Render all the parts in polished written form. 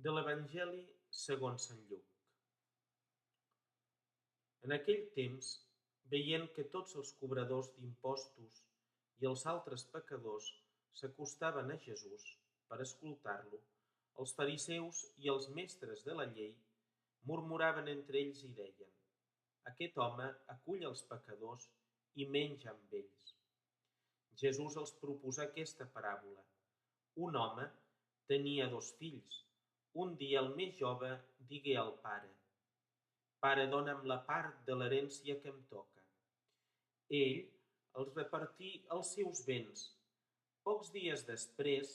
De l'Evangeli segons Sant Lluc. En aquell temps, veient que tots els cobradors d'impostos i els altres pecadors s'acostaven a Jesús per escoltar-lo, els fariseus i els mestres de la llei murmuraven entre ells i deien: «Aquest home acull els pecadors i menja amb ells». Jesús els proposà aquesta paràbola. Un home tenia 2 fills. Un dia el més jove digué al pare: «Pare, dona'm la part de l'herència que em toca». Ell els repartí els seus béns. Pocs dies després,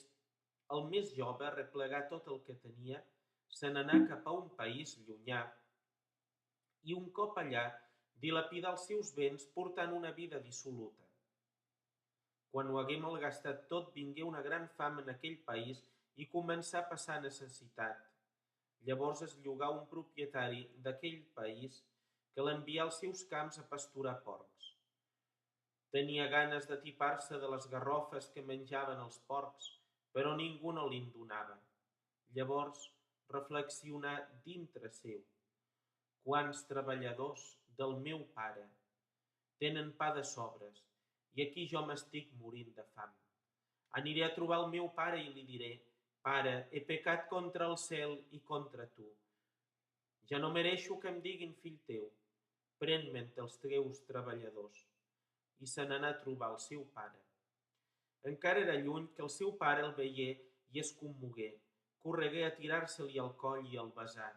el més jove arreplegà tot el que tenia, se n'anà cap a un país llunyà i un cop allà dilapidà els seus béns portant una vida dissoluta. Quan ho hagué malgastat tot, vingué una gran fam en aquell país i començà a passar necessitat. Llavors es llogà un propietari d'aquell país que l'envià als seus camps a pasturar porcs. Tenia ganes d'atipar-se de les garrofes que menjaven els porcs, però ningú no li'n donava. Llavors reflexionà dintre seu: «Quants treballadors del meu pare tenen pa de sobres, i aquí jo m'estic morint de fam. Aniré a trobar el meu pare i li diré: Pare, he pecat contra el cel i contra tu. Ja no mereixo que em diguin fill teu. Pren-me'n els teus treballadors». I se n'anà a trobar el seu pare. Encara era lluny que el seu pare el veié i es commogué. Corregué a tirar-se-li al coll i el besà.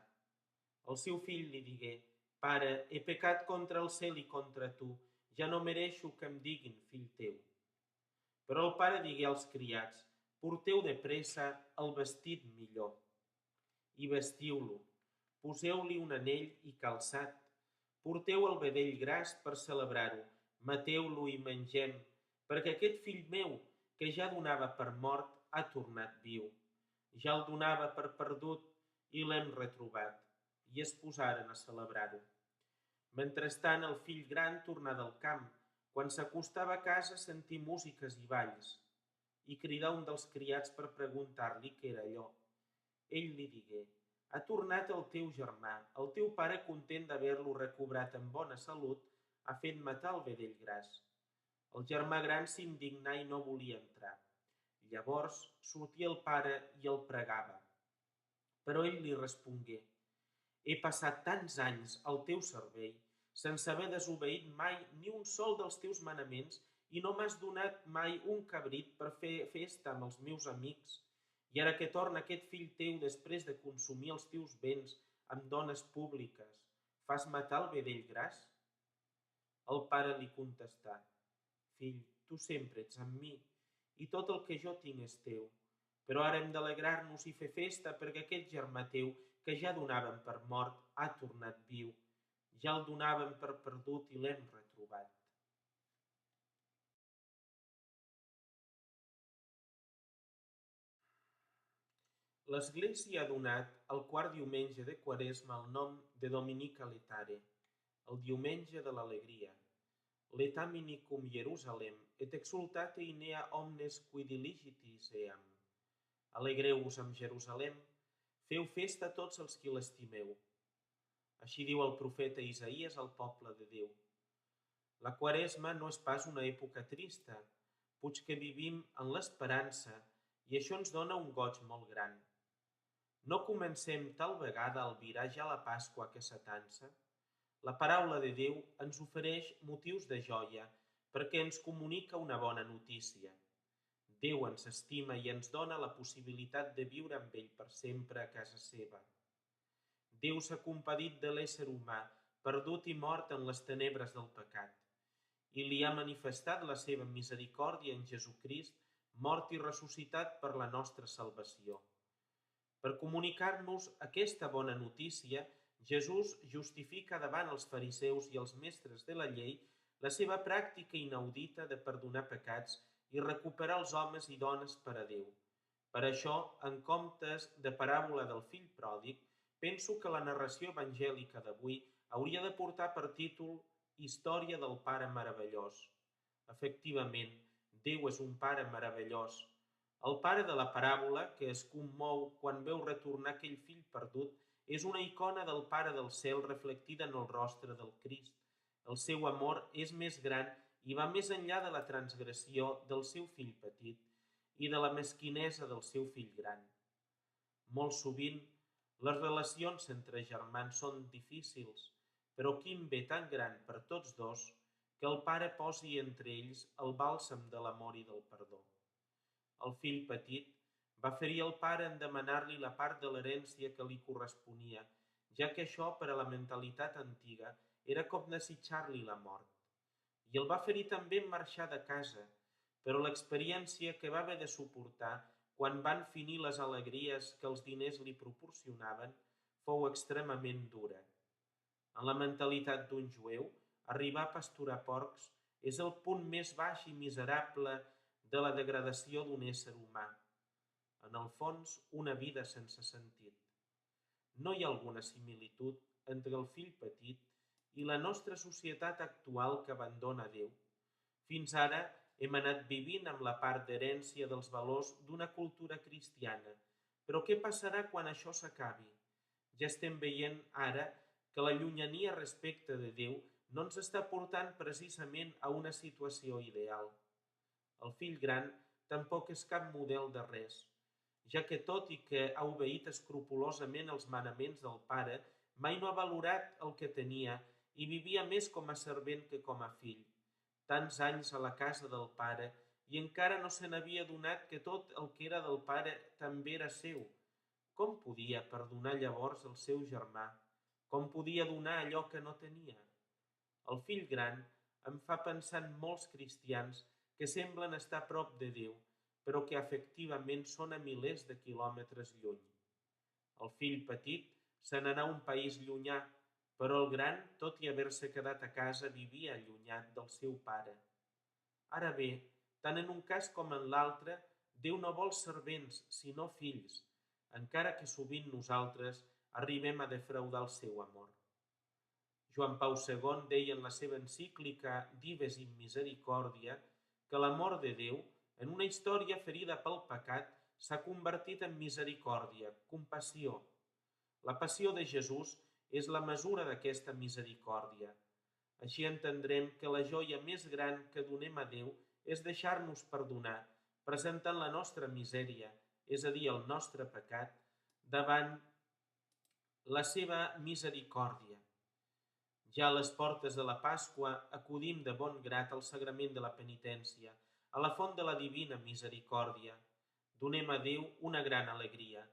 El seu fill li digué: «Pare, he pecat contra el cel i contra tu. Ja no mereixo que em diguin fill teu». Però el pare digué als criats: «Porteu de pressa el vestit millor i vestiu-lo. Poseu-li un anell i calçat. Porteu el vedell gras per celebrar-ho. Mateu-lo i mengem, perquè aquest fill meu, que ja donava per mort, ha tornat viu. Ja el donava per perdut i l'hem retrobat». I es posaren a celebrar-ho. Mentrestant, el fill gran tornà del camp. Quan s'acostava a casa sentí músiques i balls, i cridà un dels criats per preguntar-li què era allò. Ell li digué: «Ha tornat el teu germà. El teu pare, content d'haver-lo recobrat en bona salut, ha fet matar el vedell gras». El germà gran s'indignà i no volia entrar. Llavors sortia el pare i el pregava. Però ell li respongué: «He passat tants anys al teu servei sense haver desobeït mai ni un sol dels teus manaments i no m'has donat mai un cabrit per fer festa amb els meus amics. I ara que torna aquest fill teu després de consumir els teus béns amb dones públiques, fas matar el vedell gras?» El pare li contestà: «Fill, tu sempre ets amb mi i tot el que jo tinc és teu. Però ara hem d'alegrar-nos i fer festa perquè aquest germà teu, que ja donàvem per mort, ha tornat viu. Ja el donàvem per perdut i l'hem retrobat». L'Església ha donat al quart diumenge de Quaresma el nom de Dominica Laetare, el diumenge de l'alegria. Laetamini cum Jerusalem et exultate in ea omnes qui diligitis eam. Alegreu-vos amb Jerusalem, feu festa tots els qui l'estimeu. Així diu el profeta Isaïes al poble de Déu. La Quaresma no és pas una època trista, puig que vivim en l'esperança i això ens dona un goig molt gran. No comencem tal vegada a albirar ja la Pasqua que s'atansa? La paraula de Déu ens ofereix motius de joia perquè ens comunica una bona notícia. Déu ens estima i ens dona la possibilitat de viure amb ell per sempre a casa seva. Déu s'ha compadit de l'ésser humà, perdut i mort en les tenebres del pecat, i li ha manifestat la seva misericòrdia en Jesucrist, mort i ressuscitat per la nostra salvació. Per comunicar-nos aquesta bona notícia, Jesús justifica davant els fariseus i els mestres de la llei la seva pràctica inaudita de perdonar pecats i recuperar els homes i dones per a Déu. Per això, en comptes de paràbola del fill pròdig, penso que la narració evangèlica d'avui hauria de portar per títol Història del Pare Meravellós. Efectivament, Déu és un Pare meravellós. El pare de la paràbola, que es commou quan veu retornar aquell fill perdut, és una icona del Pare del cel reflectida en el rostre del Crist. El seu amor és més gran i va més enllà de la transgressió del seu fill petit i de la mesquinesa del seu fill gran. Molt sovint, les relacions entre germans són difícils, però quin bé tan gran per tots dos que el pare posi entre ells el bàlsam de l'amor i del perdó. El fill petit va ferir el pare en demanar-li la part de l'herència que li corresponia, ja que això per a la mentalitat antiga era com desitjar-li la mort. I el va ferir també en marxar de casa, però l'experiència que va haver de suportar quan van finir les alegries que els diners li proporcionaven fou extremament dura. En la mentalitat d'un jueu, arribar a pasturar porcs és el punt més baix i miserable de la degradació d'un ésser humà. En el fons, una vida sense sentit. No hi ha alguna similitud entre el fill petit i la nostra societat actual que abandona Déu? Fins ara hem anat vivint amb la part d'herència dels valors d'una cultura cristiana, però què passarà quan això s'acabi? Ja estem veient ara que la llunyania respecte de Déu no ens està portant precisament a una situació ideal. El fill gran tampoc és cap model de res, ja que tot i que ha obeït escrupolosament els manaments del pare, mai no ha valorat el que tenia i vivia més com a servent que com a fill. Tants anys a la casa del pare i encara no se n'havia adonat que tot el que era del pare també era seu. Com podia perdonar llavors el seu germà? Com podia donar allò que no tenia? El fill gran em fa pensar en molts cristians que semblen estar a prop de Déu, però que efectivament són a milers de quilòmetres lluny. El fill petit se n'anà a un país llunyà, però el gran, tot i haver-se quedat a casa, vivia allunyat del seu pare. Ara bé, tant en un cas com en l'altre, Déu no vol servents, sinó fills, encara que sovint nosaltres arribem a defraudar el seu amor. Joan Pau II deia en la seva encíclica Dives in Misericordia que l'amor de Déu, en una història ferida pel pecat, s'ha convertit en misericòrdia, compassió. La passió de Jesús és la mesura d'aquesta misericòrdia. Així entendrem que la joia més gran que donem a Déu és deixar-nos perdonar, presentant la nostra misèria, és a dir, el nostre pecat, davant la seva misericòrdia. Ja a les portes de la Pasqua acudim de bon grat al sagrament de la penitència, a la font de la divina misericòrdia. Donem a Déu una gran alegria.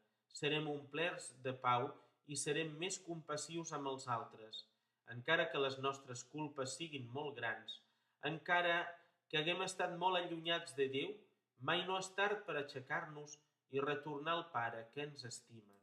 Serem omplerts de pau i serem més compassius amb els altres. Encara que les nostres culpes siguin molt grans, encara que haguem estat molt allunyats de Déu, mai no és tard per aixecar-nos i retornar al Pare que ens estima.